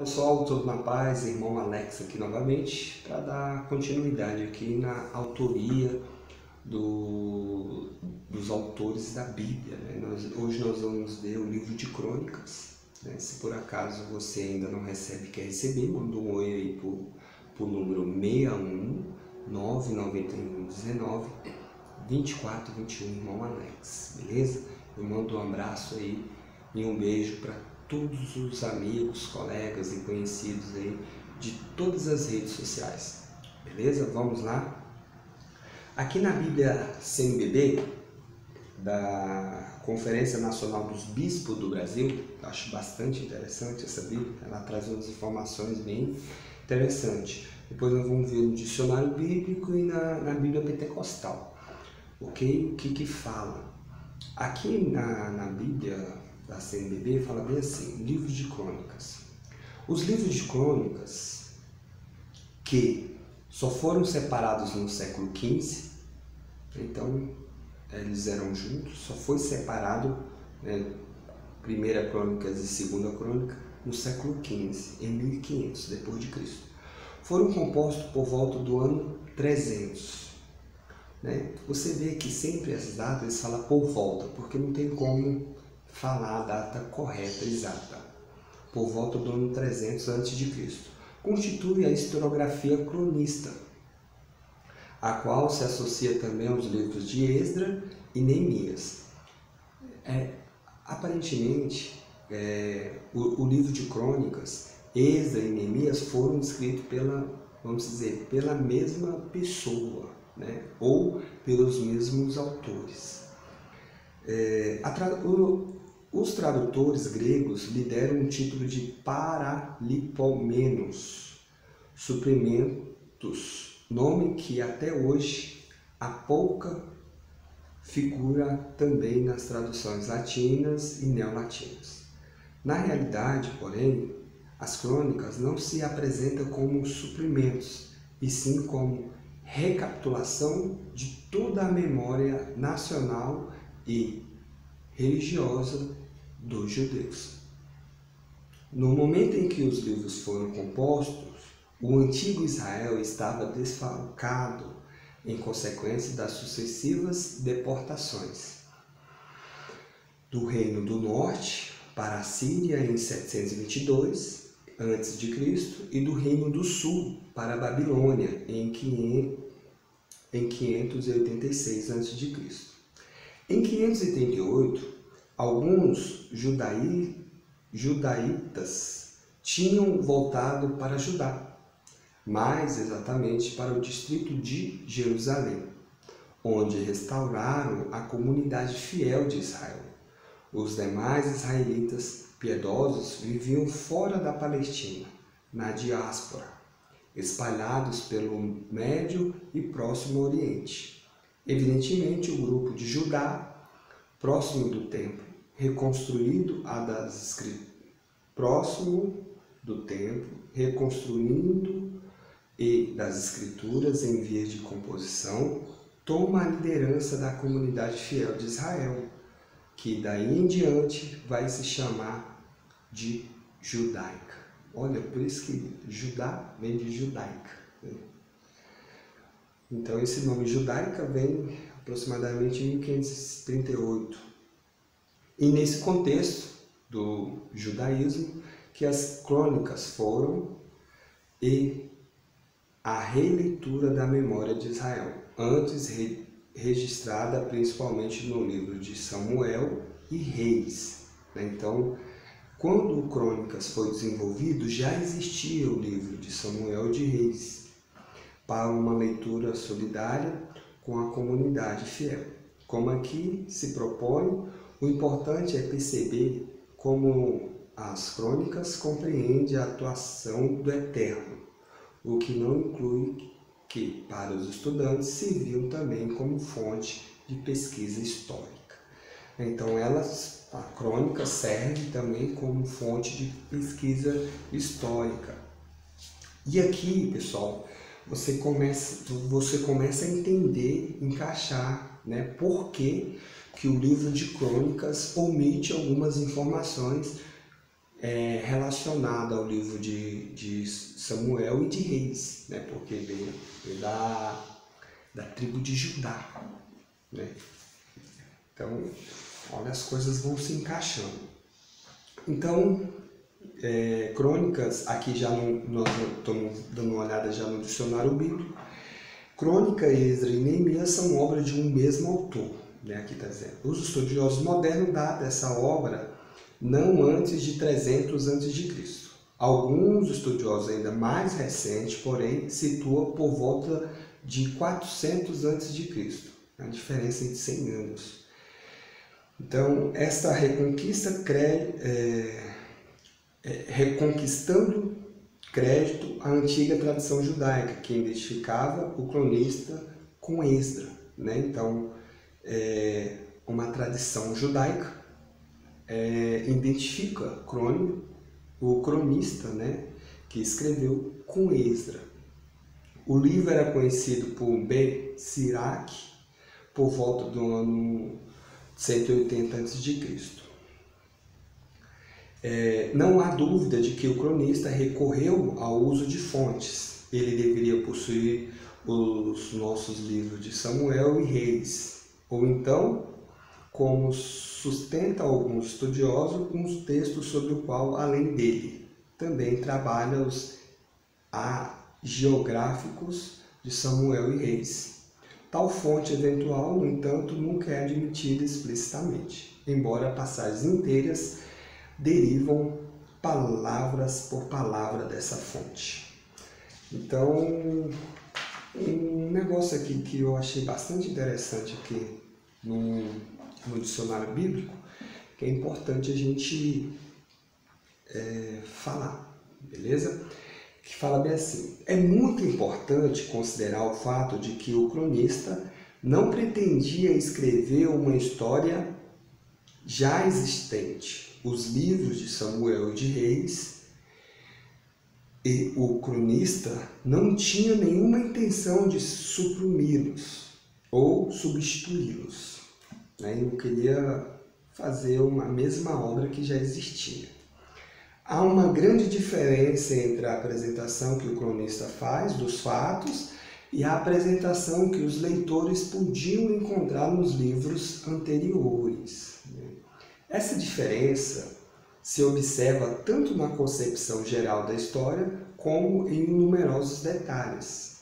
Pessoal, todos na paz, irmão Alex aqui novamente para dar continuidade aqui na autoria dos autores da Bíblia, né? Hoje nós vamos ver o livro de Crônicas, né? Se por acaso você ainda não recebe, quer receber, manda um oi aí por número 61 991 19 24 21, irmão Alex, beleza? Eu mando um abraço aí e um beijo para todos os amigos, colegas e conhecidos aí de todas as redes sociais, beleza? Vamos lá? Aqui na Bíblia CNBB, da Conferência Nacional dos Bispos do Brasil, eu acho bastante interessante essa Bíblia, ela traz umas informações bem interessantes. Depois nós vamos ver no dicionário bíblico e na Bíblia Pentecostal, ok? O que fala? Aqui na Bíblia da CNBB fala bem assim, livros de crônicas. Os livros de crônicas que só foram separados no século XV, então eles eram juntos, só foi separado, né, Primeira Crônicas e Segunda Crônica no século XV, em 1500 depois de Cristo. Foram compostos por volta do ano 300. Né? Você vê que sempre as datas eles falam por volta, porque não tem como falar a data correta, exata. Por volta do ano 300 a.C. Constitui a historiografia cronista, a qual se associa também aos livros de Esdras e Neemias. Aparentemente, o livro de crônicas, Esdras e Neemias, foram escritos pela mesma pessoa, né? Ou pelos mesmos autores. Os tradutores gregos lhe deram o título de Paralipomenos, suprimentos, nome que até hoje há pouca figura também nas traduções latinas e neolatinas. Na realidade, porém, as crônicas não se apresentam como suprimentos, e sim como recapitulação de toda a memória nacional e religiosa dos judeus. No momento em que os livros foram compostos, o antigo Israel estava desfalcado em consequência das sucessivas deportações do Reino do Norte para a Síria em 722 a.C. e do Reino do Sul para a Babilônia em 586 a.C. Em 538, alguns judaítas tinham voltado para Judá, mais exatamente para o distrito de Jerusalém, onde restauraram a comunidade fiel de Israel. Os demais israelitas piedosos viviam fora da Palestina, na diáspora, espalhados pelo Médio e Próximo Oriente. Evidentemente, o grupo de Judá, próximo do templo, reconstruindo e das escrituras em vias de composição, toma a liderança da comunidade fiel de Israel, que daí em diante vai se chamar de judaica. Olha, por isso que Judá vem de judaica, né? Então esse nome judaica vem aproximadamente em 1538. E nesse contexto do judaísmo que as crônicas foram e a releitura da memória de Israel, antes registrada principalmente no livro de Samuel e Reis, né? Então, quando o Crônicas foi desenvolvido, já existia o livro de Samuel e de Reis, para uma leitura solidária com a comunidade fiel. Como aqui se propõe, o importante é perceber como as crônicas compreendem a atuação do Eterno, o que não inclui que, para os estudantes, serviam também como fonte de pesquisa histórica. Então, a crônica serve também como fonte de pesquisa histórica. E aqui, pessoal, você começa a entender, encaixar, né, por que o livro de crônicas omite algumas informações relacionada ao livro de Samuel e de Reis, né? Porque veio da tribo de Judá, né? Então, olha, as coisas vão se encaixando. Então, Crônicas, aqui já nós estamos dando uma olhada já no dicionário bíblico. Crônica, Esdras e Neemias são obras de um mesmo autor, né? Aqui está dizendo. Os estudiosos modernos datam essa obra não antes de 300 a.C. Alguns estudiosos ainda mais recentes, porém, situam por volta de 400 a.C., a diferença de 100 anos. Então, esta reconquista reconquistando crédito à antiga tradição judaica, que identificava o cronista com Esdras, né? Então, uma tradição judaica identifica o cronista, né, que escreveu com Esdras. O livro era conhecido por Ben-Sirac por volta do ano 180 a.C. Não há dúvida de que o cronista recorreu ao uso de fontes. Ele deveria possuir os nossos livros de Samuel e Reis, ou então, como sustenta alguns estudiosos, uns textos sobre o qual, além dele, também trabalha os hagiográficos de Samuel e Reis. Tal fonte eventual, no entanto, nunca é admitida explicitamente, embora passagens inteiras derivam palavras por palavra dessa fonte. Então, um negócio aqui que eu achei bastante interessante aqui no dicionário bíblico, que é importante a gente falar, beleza? Que fala bem assim: é muito importante considerar o fato de que o cronista não pretendia escrever uma história já existente. Os livros de Samuel e de Reis, e o cronista não tinha nenhuma intenção de suprimi-los ou substituí-los, né? Ele não queria fazer a mesma obra que já existia. Há uma grande diferença entre a apresentação que o cronista faz dos fatos e a apresentação que os leitores podiam encontrar nos livros anteriores. Essa diferença se observa tanto na concepção geral da história como em numerosos detalhes,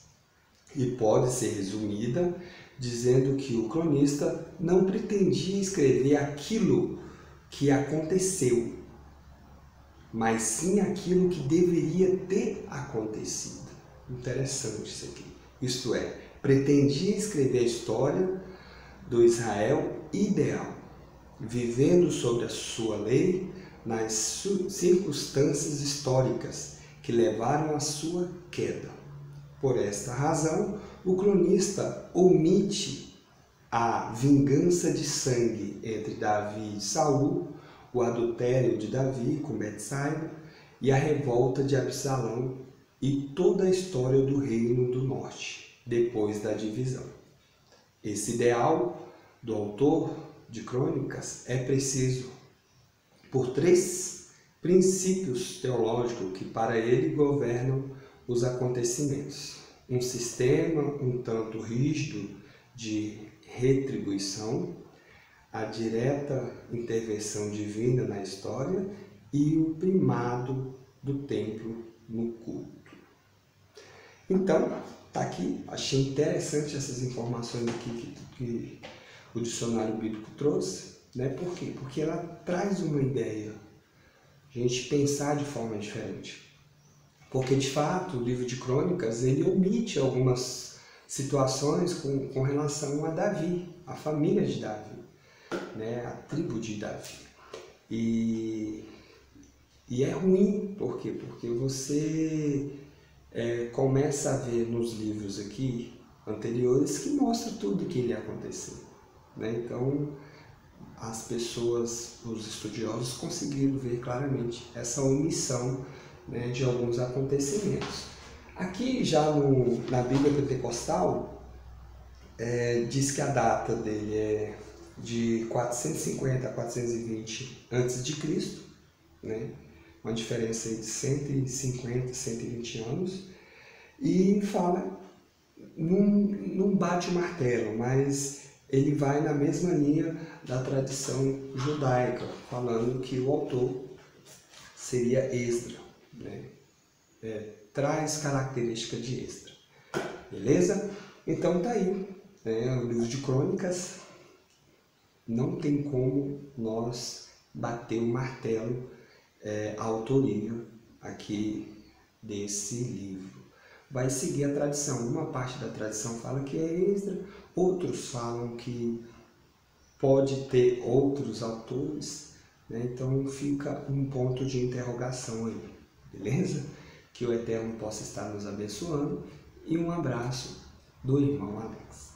e pode ser resumida dizendo que o cronista não pretendia escrever aquilo que aconteceu, mas sim aquilo que deveria ter acontecido. Interessante isso aqui. Isto é, pretendia escrever a história do Israel ideal, vivendo sobre a sua lei nas circunstâncias históricas que levaram à sua queda. Por esta razão, o cronista omite a vingança de sangue entre Davi e Saul, o adultério de Davi com Betsaida e a revolta de Absalão e toda a história do reino do norte, depois da divisão. Esse ideal do autor de Crônicas é preciso por 3 princípios teológicos que para ele governam os acontecimentos. Um sistema um tanto rígido de retribuição, a direta intervenção divina na história e o primado do templo no culto. Então, tá aqui, achei interessante essas informações aqui que o dicionário bíblico trouxe, né? Por quê? Porque ela traz uma ideia, a gente pensar de forma diferente. Porque, de fato, o livro de Crônicas, ele omite algumas situações com relação a Davi, a família de Davi, né? A tribo de Davi. E é ruim, por quê? Porque você começa a ver nos livros aqui anteriores que mostra tudo o que lhe aconteceu, né? Então, as pessoas, os estudiosos conseguiram ver claramente essa omissão, né, de alguns acontecimentos. Aqui já na Bíblia Pentecostal, diz que a data dele é de 450 a 420 a.C., né? uma diferença de 150, 120 anos, e fala, não bate o martelo, mas ele vai na mesma linha da tradição judaica, falando que o autor seria Esdra, né? Traz característica de Esdra, beleza? Então tá aí, né? O livro de Crônicas, não tem como nós bater o martelo, a autoria aqui desse livro. Vai seguir a tradição. Uma parte da tradição fala que é Esdra, outros falam que pode ter outros autores, né? Então fica um ponto de interrogação aí, beleza? Que o Eterno possa estar nos abençoando, e um abraço do irmão Alex.